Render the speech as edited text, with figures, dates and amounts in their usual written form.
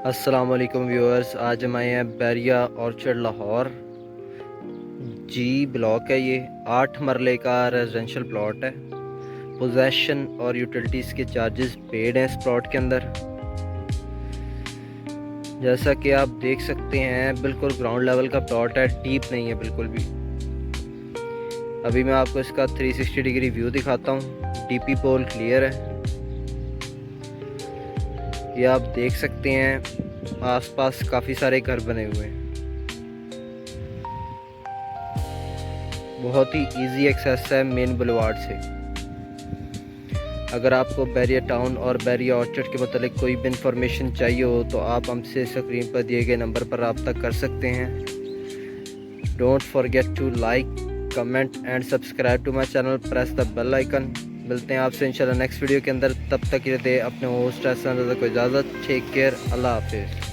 अस्सलाम वालेकुम व्यूअर्स, आज हम आए हैं बैरिया ऑर्चर्ड लाहौर जी ब्लॉक है। ये 8 मरले का रेजिडेंशियल प्लॉट है। पोजेसन और यूटिलिटीज़ के चार्जेस पेड हैं इस प्लॉट के अंदर। जैसा कि आप देख सकते हैं बिल्कुल ग्राउंड लेवल का प्लॉट है, डीप नहीं है बिल्कुल भी। अभी मैं आपको इसका 360 डिग्री व्यू दिखाता हूँ। डीपी पोल क्लियर है, ये आप देख सकते हैं। आसपास काफ़ी सारे घर बने हुए हैं, बहुत ही इजी एक्सेस है मेन बुलवार्ड से। अगर आपको बैरिया टाउन और बैरिया ऑर्चर्ड के मतलब कोई भी इंफॉर्मेशन चाहिए हो तो आप हमसे स्क्रीन पर दिए गए नंबर पर रब्ता कर सकते हैं। Don't forget to like, comment and subscribe to my channel, press the bell icon. मिलते हैं आपसे इंशाल्लाह नेक्स्ट वीडियो के अंदर। तब तक के लिए अपने होस्ट को इजाज़त। टेक केयर, अल्लाह हाफिज़।